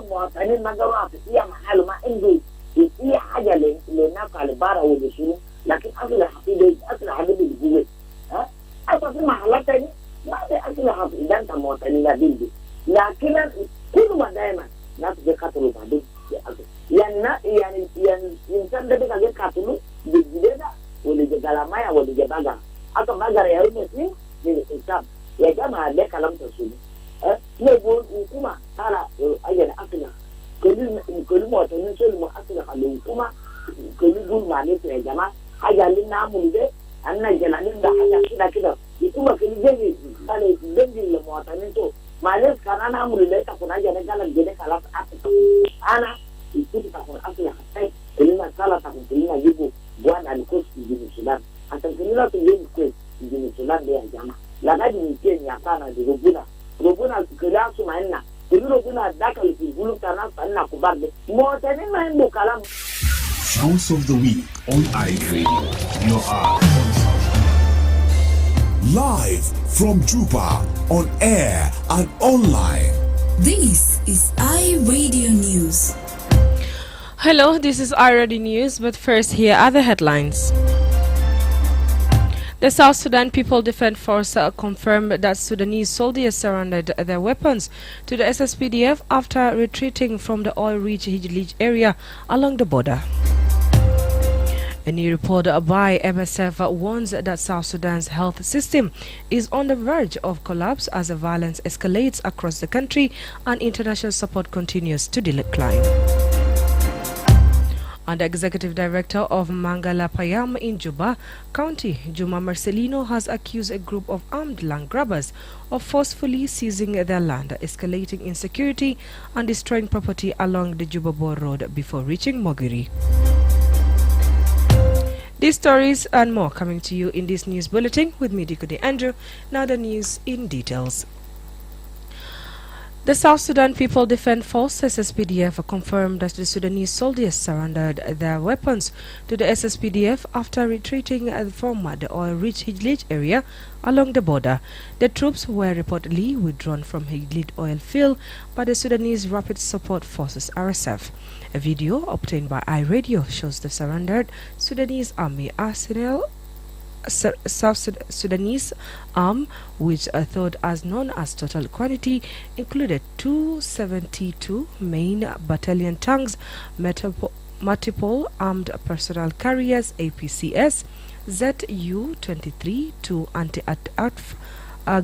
مواطنين ما جروا فيها محل ما عنده في حاجة للناس على بارا ولا لكن أصلحة في أصلحة بالجوة أصلا في محلات تاني ما في أصلحة في إذا أنت مواطنين لا بيلدي لكن كل ما دائما ناس بيقتلوا بعدين يعني إنسان ده بيقتلوا بالجدة ولا جالمايا ولا جباجا أصلا ما جرى يوم اثنين من الإنسان يا جماعة ده كلام تسولي يقول حكومة ترى أجل أصلحة كل مواطنين شو المؤسسة الحكومة كل يقول معلش يا جماعة حاجة اللي نعمل ده أنا جلالين ده حاجة كده يكون كل جدي قال جدي المواطنين تو معلش كان أنا أعمل ده تكون حاجة نجال جدي خلاص أنا يكون تكون أصلا حتى كلنا سلا تكون كلنا جيبوا بوان الكوس في جنوب السودان حتى كلنا تجيب كوس في جنوب السودان ده يا جماعة لا قد يمكن يا كنا دي ربنا كلام سمعنا كل ربنا داخل في قلوب الناس أننا كبار مواطنين ما عندهم كلام. Sounds of the Week on iRadio. You are live from Juba, on air and online. This is iRadio News. Hello, this is iRadio News, but first here are the headlines. The South Sudan People Defense Force confirmed that Sudanese soldiers surrendered their weapons to the SSPDF after retreating from the oil-rich Hijlich area along the border. A new report by MSF warns that South Sudan's health system is on the verge of collapse as the violence escalates across the country and international support continues to decline. And the executive director of Mangala Payam in Juba County, Juma Marcelino, has accused a group of armed land grabbers of forcefully seizing their land, escalating insecurity and destroying property along the Juba-Bor Road before reaching Mogiri. These stories and more coming to you in this news bulletin with me, Diko D Andrew. Now the news in details. The South Sudan People Defense Force SSPDF confirmed that the Sudanese soldiers surrendered their weapons to the SSPDF after retreating from the oil-rich Hijlich area along the border. The troops were reportedly withdrawn from Hijlich oil field by the Sudanese Rapid Support Forces RSF. A video obtained by iRadio shows the surrendered Sudanese Army arsenal. South Sudanese arm, which a third as known as total quantity, included 272 main battalion tanks, multiple armed personnel carriers APCS, ZU-23, 2 anti-aircraft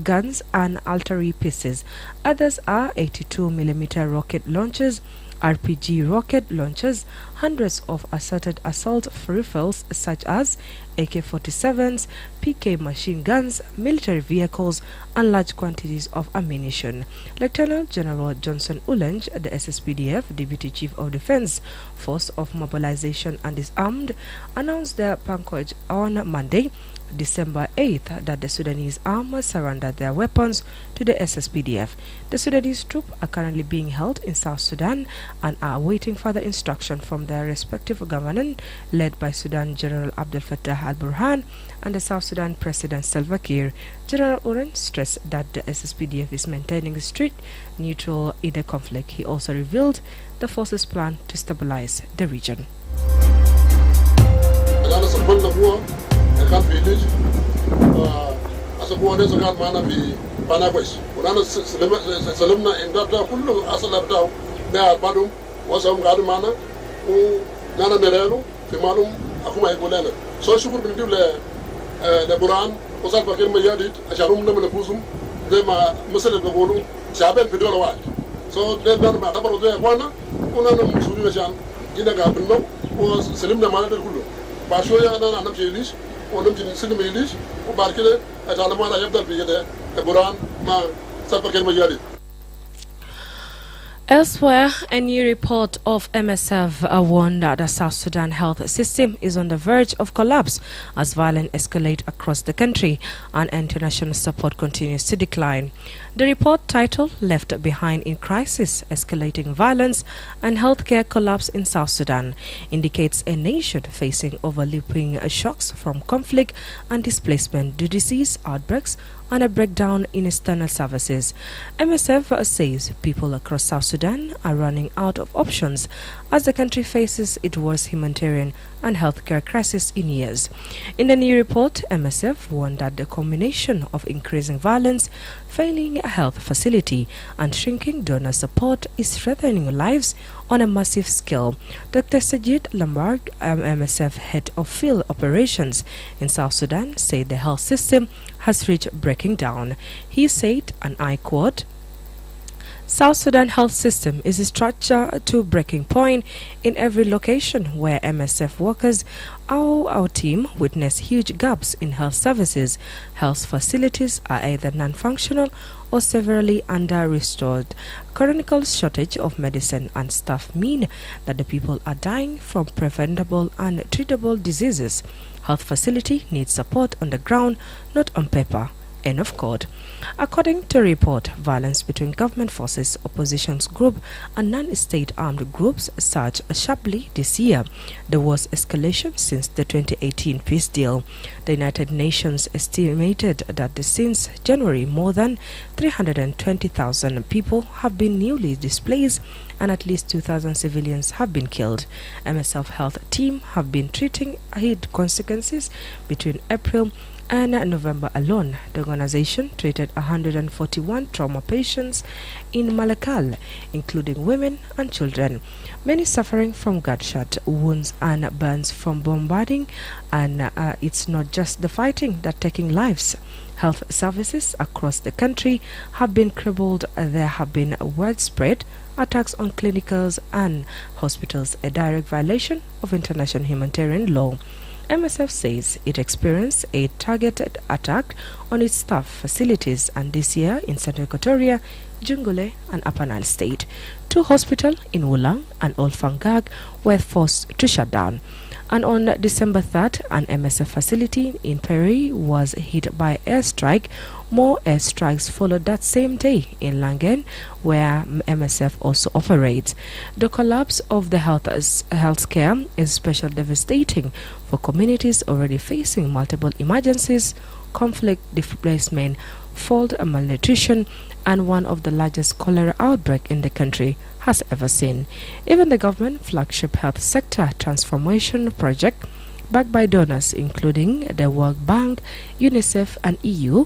guns and artillery pieces. Others are 82mm rocket launchers, RPG rocket launchers, hundreds of assorted assault rifles such as AK-47s, PK machine guns, military vehicles, and large quantities of ammunition. Lieutenant General Johnson Ulange, the SSPDF Deputy Chief of Defense Force of Mobilization and Disarmed, announced their package on Monday, December 8th, that the Sudanese army surrendered their weapons to the SSPDF. The Sudanese troops are currently being held in South Sudan and are awaiting further instruction from their respective government, led by Sudan General Abdel Fattah al-Burhan and the South Sudan President Salva Kiir. General Uren stressed that the SSPDF is maintaining strict neutral in the conflict. He also revealed the forces' plan to stabilize the region. كان في ليش أسبوع ده كان معنا في بناقوس ونحن سلمنا إن ده كله أصل بتاعه ده بعدهم وسام قادم معنا ونحن نرانو في معلوم أكو ما يقول لنا سو شكر بنديو لبران وصار بكير مجاديد عشانهم نمنا نفوسهم زي ما مثل بقولوا شعبين في دولة واحد سو ده ما اعتبروا ده إخوانا ونحن مسؤولين عشان جينا قابلنا وسلمنا معنا ده كله باشوية أنا نمشي ليش ونمشي نسلم ليش وبعد كده أتعلمنا يبدأ بكده القرآن ما سبق المجالي. Elsewhere, a new report of MSF warned that the South Sudan health system is on the verge of collapse as violence escalates across the country and international support continues to decline. The report, titled Left Behind in Crisis, Escalating Violence and Healthcare Collapse in South Sudan, indicates a nation facing overlapping shocks from conflict and displacement to disease outbreaks and a breakdown in external services. MSF says people across South Sudan are running out of options as the country faces its worst humanitarian and healthcare crisis in years. In the new report, MSF warned that the combination of increasing violence, failing health facility, and shrinking donor support is threatening lives on a massive scale. Dr. Sajid Lamberg, MSF head of field operations in South Sudan, said the health system has reached breaking down. He said, and I quote, South Sudan health system is structured to breaking point in every location where MSF workers, our team witness huge gaps in health services. Health facilities are either non-functional or severely under-restored. Chronic shortage of medicine and staff mean that the people are dying from preventable and treatable diseases. Health facility needs support on the ground, not on paper. End of quote. According to a report, violence between government forces, opposition group, and non-state armed groups surged sharply this year, the worst escalation since the 2018 peace deal. The United Nations estimated that since January, more than 320,000 people have been newly displaced and at least 2,000 civilians have been killed. MSF health team have been treating heat consequences between April and November alone. The organization treated 141 trauma patients in Malakal, including women and children, many suffering from gunshot wounds and burns from bombarding. And it's not just the fighting that taking lives. Health services across the country have been crippled. There have been widespread attacks on clinicals and hospitals, a direct violation of international humanitarian law. MSF says it experienced a targeted attack on its staff facilities, and this year in Central Equatoria, Jungule, and Upper Nile State. 2 hospitals in Wulang and Old Fangag were forced to shut down. And on December 3rd, an MSF facility in Peri was hit by airstrike. More airstrikes followed that same day in Langen, where MSF also operates. The collapse of the healthcare is especially devastating for communities already facing multiple emergencies, conflict, displacement, food and malnutrition, and one of the largest cholera outbreak in the country has ever seen. Even the government flagship health sector transformation project, backed by donors including the World Bank, UNICEF, and EU,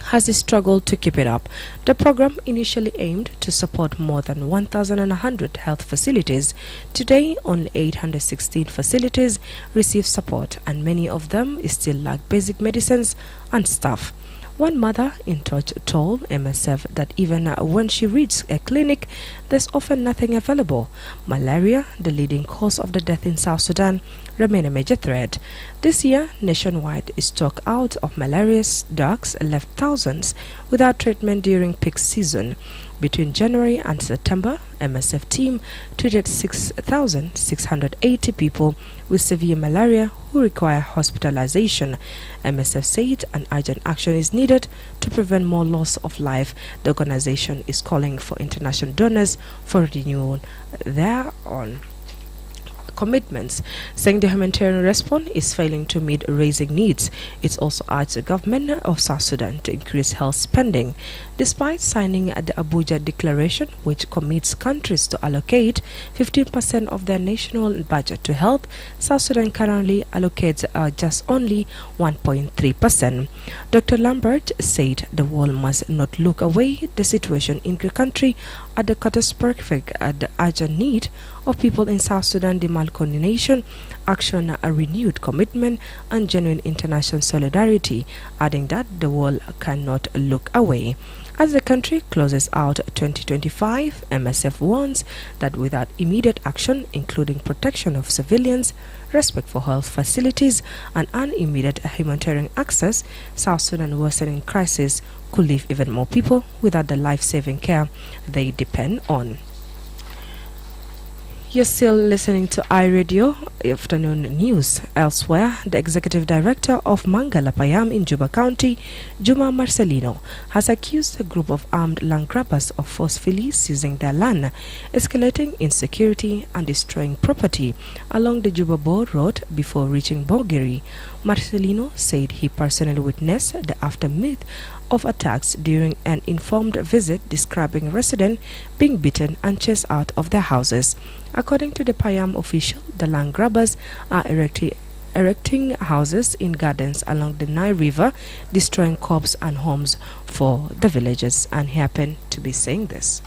has struggled to keep it up. The program initially aimed to support more than 1,100 health facilities. Today, only 816 facilities receive support, and many of them still lack basic medicines and staff. One mother in touch told MSF that even when she reaches a clinic, there's often nothing available. Malaria, the leading cause of the death in South Sudan, remain a major threat. This year, nationwide stock out of malaria drugs left thousands without treatment during peak season. Between January and September, MSF team treated 6,680 people with severe malaria who require hospitalization. MSF said an urgent action is needed to prevent more loss of life. The organization is calling for international donors for renewal thereon commitments, saying the humanitarian response is failing to meet raising needs. It's also urged the government of South Sudan to increase health spending. Despite signing the Abuja Declaration, which commits countries to allocate 15% of their national budget to health, South Sudan currently allocates just only 1.3%. Dr. Lambert said the world must not look away the situation in the country at the catastrophic the urgent need of people in South Sudan demand coordination, action, a renewed commitment, and genuine international solidarity, adding that the world cannot look away. As the country closes out 2025, MSF warns that without immediate action, including protection of civilians, respect for health facilities, and immediate humanitarian access, South Sudan worsening crisis could leave even more people without the life-saving care they depend on. You're still listening to iRadio Afternoon News. Elsewhere, the executive director of Mangala Payam in Juba County, Juma Marcelino, has accused a group of armed land grabbers of forcefully seizing their land, escalating insecurity and destroying property along the Juba Board Road before reaching Bogiri. Marcelino said he personally witnessed the aftermath of attacks during an informed visit, describing residents being beaten and chased out of their houses. According to the Payam official, the land grabbers are erecting houses in gardens along the Nile River, destroying crops and homes for the villagers, and he happened to be saying this.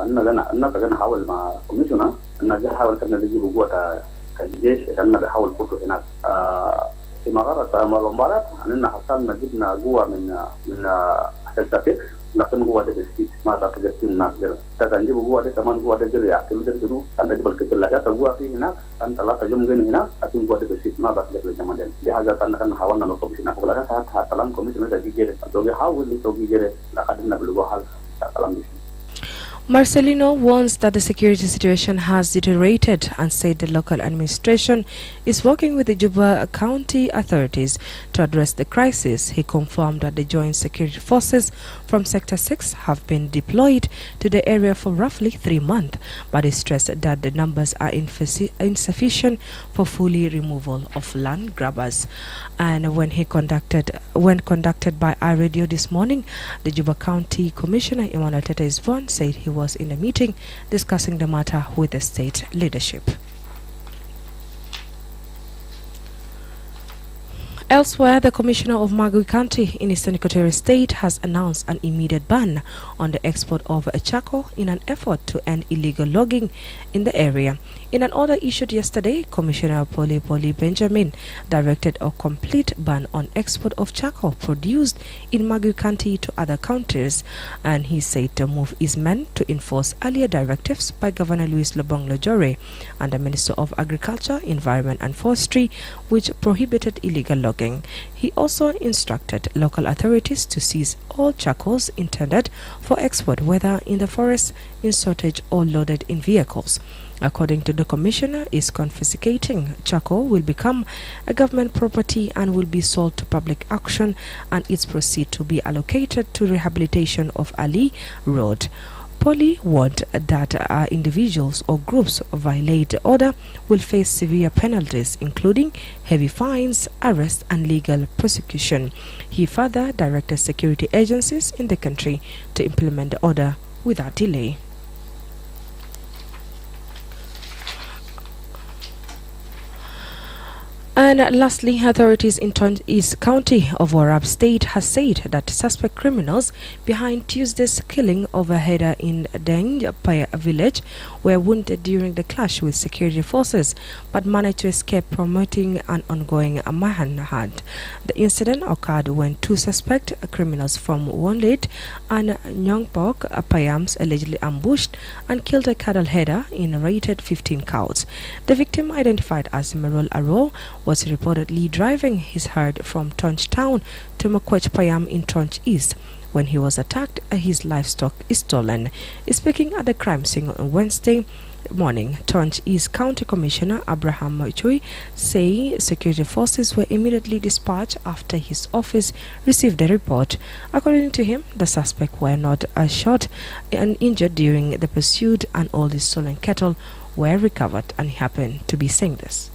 أنا كان حاول مع كوميشنر أن جا حاول كنا نجيب قوة كالجيش عشان نحاول فوتو هناك في مغارة مباراة أننا حصلنا جبنا قوة من التفكير لكن قوة السكيت ما تقدر تنام كده تكنجيب قوة كمان قوة الجري يعتمد الجنو أن تجيب الكتل لا قوة في هناك أن ثلاثة يوم جن هناك أكيد قوة السكيت ما تقدر الجمال لهذا كنا حاولنا نطلب هناك ولا حتى كلام كوميشنر تجي جري توجي حاول توجي جري لقد نبلغوا حال كلام Marcelino warns that the security situation has deteriorated and said the local administration is working with the Juba County authorities to address the crisis. He confirmed that the joint security forces from Sector 6 have been deployed to the area for roughly 3 months, but he stressed that the numbers are insufficient for fully removal of land grabbers. And when conducted by iRadio this morning, the Juba County Commissioner Emmanuel Tete Isbon said he was in a meeting discussing the matter with the state leadership. Elsewhere, the Commissioner of Marko County in Eastern Equatorial State has announced an immediate ban on the export of charcoal in an effort to end illegal logging in the area. In an order issued yesterday, Commissioner Poli Benjamin directed a complete ban on export of charcoal produced in Marko County to other countries, and he said the move is meant to enforce earlier directives by Governor Louis Lobong Lojore and the Minister of Agriculture, Environment and Forestry, which prohibited illegal logging. He also instructed local authorities to seize all charcoals intended for export, whether in the forest, in storage or loaded in vehicles. According to the commissioner, is confiscating charcoal will become a government property and will be sold to public auction, and its proceeds to be allocated to rehabilitation of Ali Road. Poli warned that individuals or groups violate the order will face severe penalties, including heavy fines, arrest and legal prosecution. He further directed security agencies in the country to implement the order without delay. And lastly, authorities in East County of Warab State has said that suspect criminals behind Tuesday's killing of a header in Deng Paya village were wounded during the clash with security forces, but managed to escape, promoting an ongoing manhunt. The incident occurred when 2 suspect criminals from Wonlit and Nyongpok Payams allegedly ambushed and killed a cattle header in rated 15 cows. The victim, identified as Merul Aro, was reportedly driving his herd from Tonch Town to Makwech Payam in Tonch East. When he was attacked, his livestock is stolen. Speaking at the crime scene on Wednesday morning, Tonch East County Commissioner Abraham Chui say security forces were immediately dispatched after his office received the report. According to him, the suspects were not shot and injured during the pursuit, and all the stolen cattle were recovered, and he happened to be saying this.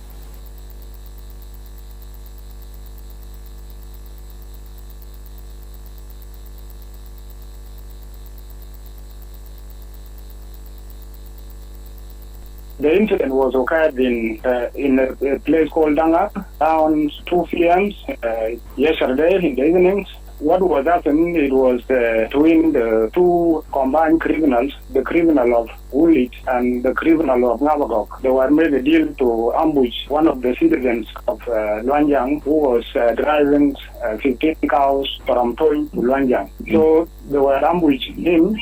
The incident was occurred in a place called Danga around 2 p.m. Yesterday in the evenings. what was happening, it was between the two combined criminals, the criminal of Woolwich and the criminal of Navagok. They were made a deal to ambush one of the citizens of Luanyang who was driving 15 cows from Toi to Luanyang. So they were ambushing him.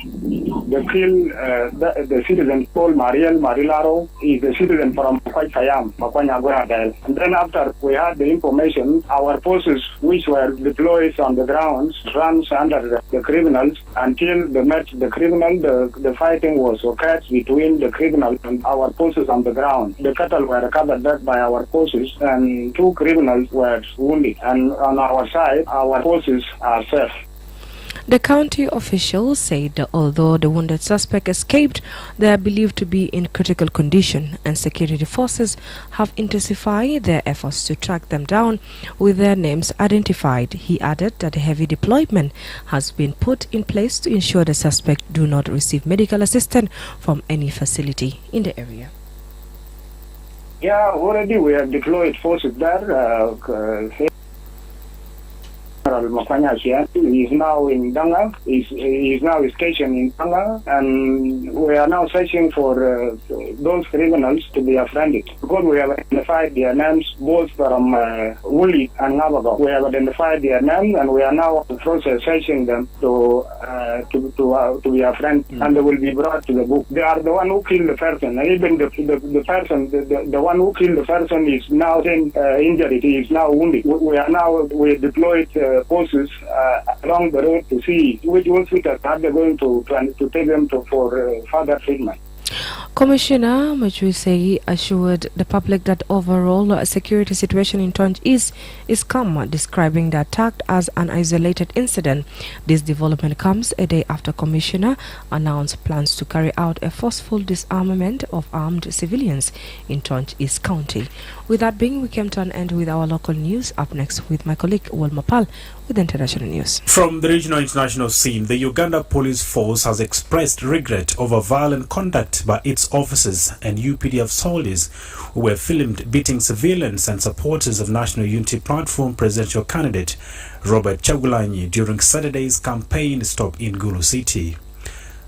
They killed the citizen called Mariel Marilaro. He's a citizen from Makwanyagwayadel. And then after we had the information, our forces which were deployed on the ground ran under the criminals until they met the criminal. The fighting was occurred between the criminal and our forces on the ground. The cattle were recovered back by our forces and two criminals were wounded. And on our side, our forces are safe. The county officials said that although the wounded suspect escaped, they are believed to be in critical condition, and security forces have intensified their efforts to track them down with their names identified. He added that a heavy deployment has been put in place to ensure the suspect do not receive medical assistance from any facility in the area. Yeah, already we have deployed forces there. He is now in Danga. He is now stationed in Danga, and we are now searching for those criminals to be apprehended because we have identified their names both from Woolwich and Navago. We have identified their names, and we are now in the process searching them to be apprehended, and they will be brought to the book. They are the one who killed the person, and even the person, the one who killed the person is now injured. He is now wounded. We deployed forces along the road to see which hospitals are they going to take them to for further treatment. Commissioner Majuisei assured the public that overall security situation in Tonj is calm, describing the attack as an isolated incident. This development comes a day after Commissioner announced plans to carry out a forceful disarmament of armed civilians in Tonj East County. With that being, we came to an end with our local news. Up next with my colleague Wilma Pal with international news. From the regional international scene, the Uganda Police Force has expressed regret over violent conduct by its officers and UPDF soldiers who were filmed beating civilians and supporters of National Unity Platform presidential candidate Robert Chagulanyi during Saturday's campaign stop in Gulu City.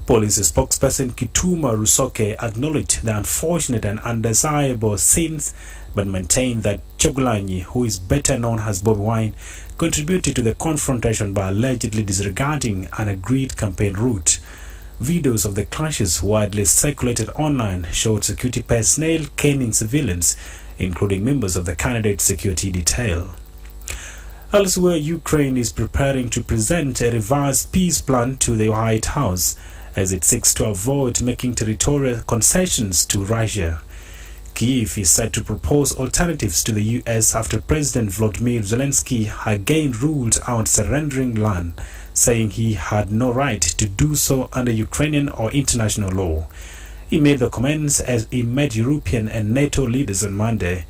Police spokesperson Kituma Rusoke acknowledged the unfortunate and undesirable scenes, but maintained that Chagulanyi, who is better known as Bobi Wine, contributed to the confrontation by allegedly disregarding an agreed campaign route. Videos of the clashes widely circulated online showed security personnel caning civilians, including members of the candidate's security detail. Elsewhere, Ukraine is preparing to present a revised peace plan to the White House as it seeks to avoid making territorial concessions to Russia. Kyiv is set to propose alternatives to the U.S. after President Volodymyr Zelensky again ruled out surrendering land, saying he had no right to do so under Ukrainian or international law. He made the comments as he met European and NATO leaders on Monday,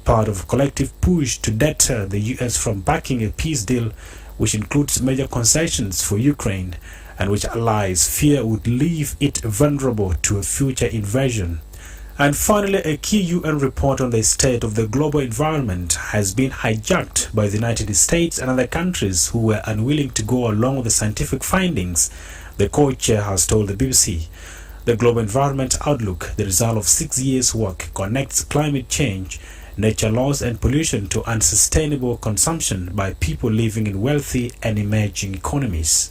part of a collective push to deter the U.S. from backing a peace deal which includes major concessions for Ukraine and which allies fear would leave it vulnerable to a future invasion. And finally, a key UN report on the state of the global environment has been hijacked by the United States and other countries who were unwilling to go along with the scientific findings, the co-chair has told the BBC. The Global Environment Outlook, the result of 6 years' work, connects climate change, nature loss and pollution to unsustainable consumption by people living in wealthy and emerging economies.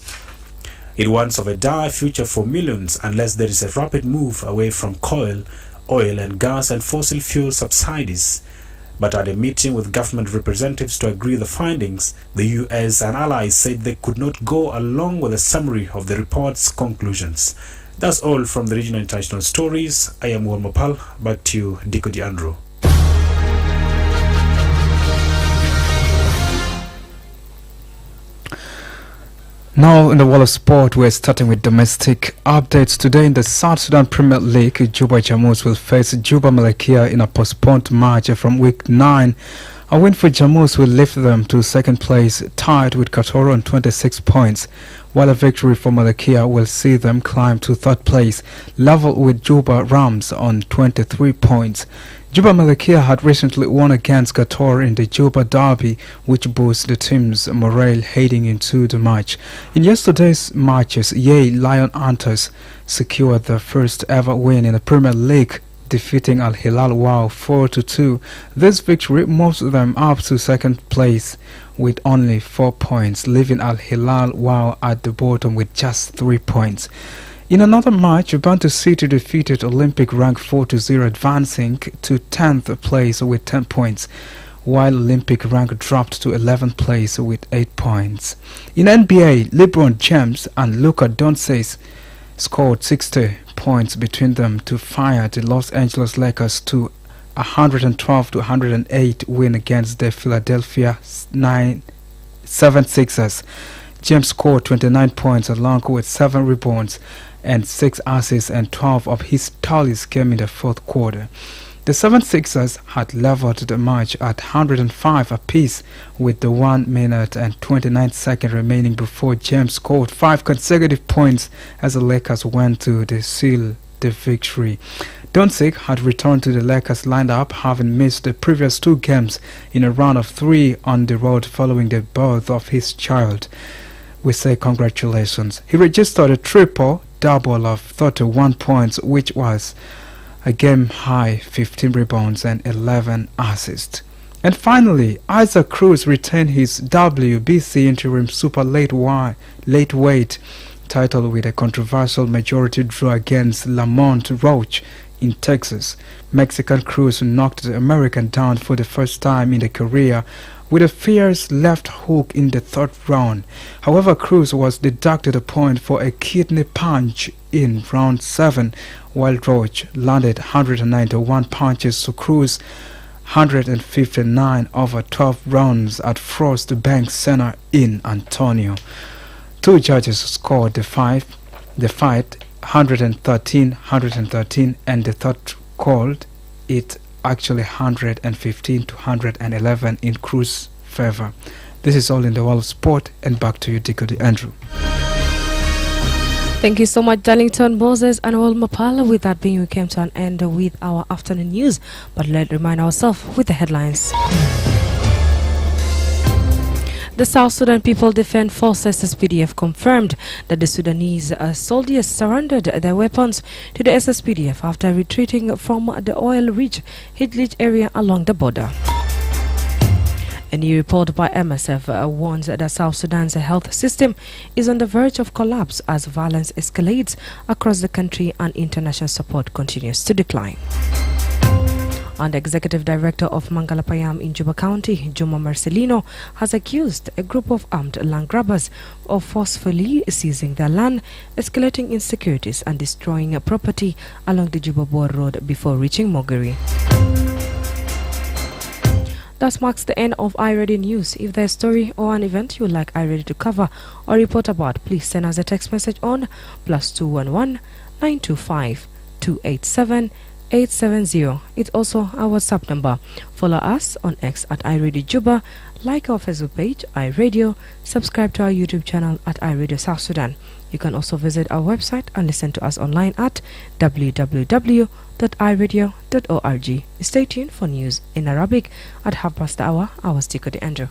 It warns of a dire future for millions unless there is a rapid move away from coal, oil and gas and fossil fuel subsidies. But at a meeting with government representatives to agree the findings, the US and allies said they could not go along with a summary of the report's conclusions. That's all from the regional international stories. I am Wilma Pal. Back to you, Diko D Andrew. Now in the world of sport, we're starting with domestic updates. Today in the South Sudan Premier League, Juba Jamus will face Juba Malakia in a postponed match from week 9. A win for Jamus will lift them to second place, tied with Katoro on 26 points, while a victory for Malakia will see them climb to third place, level with Juba Rams on 23 points. Juba Malakia had recently won against Qatar in the Juba Derby, which boosts the team's morale heading into the match. In yesterday's matches, Lion Hunters secured their first ever win in the Premier League, defeating Al Hilal Wow 4-2. This victory moves them up to second place with only 4 points, leaving Al Hilal Wow at the bottom with just 3 points. In another match, Bantu City defeated Olympic rank 4-0, advancing to 10th place with 10 points, while Olympic rank dropped to 11th place with 8 points. In NBA, LeBron James and Luka Doncic scored 60 points between them to fire the Los Angeles Lakers to 112-108 win against the Philadelphia 76ers. James scored 29 points along with 7 rebounds and 6 assists, and 12 of his tallies came in the fourth quarter. The 76ers had leveled the match at 105 apiece with the 1 minute and 29 seconds remaining before James scored 5 consecutive points as the Lakers went to seal the victory. Doncic had returned to the Lakers lineup, having missed the previous 2 games in a round of 3 on the road following the birth of his child. We say congratulations. He registered a triple-double of 31 points, which was a game-high 15 rebounds and 11 assists. And finally, Isaac Cruz retained his WBC interim super lightweight title with a controversial majority draw against Lamont Roach in Texas. Mexican Cruz knocked the American down for the first time in their career with a fierce left hook in the 3rd round. However, Cruz was deducted a point for a kidney punch in round 7, while Roach landed 191 punches to Cruz 159 over 12 rounds at Frost Bank Center in Antonio. 2 judges scored the fight 113, and the third called it actually 115-111 in Cruz's favor. This is all in the world of sport, and back to you, Diko D Andrew. Thank you so much, Darlington Moses and All Mapala. With that being, we came to an end with our afternoon news, but let's remind ourselves with the headlines. The South Sudan People Defense Forces SSPDF confirmed that the Sudanese soldiers surrendered their weapons to the SSPDF after retreating from the oil-rich Hidlich area along the border. A new report by MSF warns that South Sudan's health system is on the verge of collapse as violence escalates across the country and international support continues to decline. And the executive director of Mangalapayam in Juba County, Juma Marcelino, has accused a group of armed land grabbers of forcefully seizing their land, escalating insecurities and destroying property along the Juba-Bor Road before reaching Mogiri. That marks the end of iRadio News. If there's a story or an event you would like iRadio to cover or report about, please send us a text message on +211 925 287 870. It's also our WhatsApp number. Follow us on X at iRadio Juba, like our Facebook page, iRadio, subscribe to our YouTube channel at iRadio South Sudan. You can also visit our website and listen to us online at www.iradio.org. Stay tuned for news in Arabic at 1:30. I was Diko D Andrew.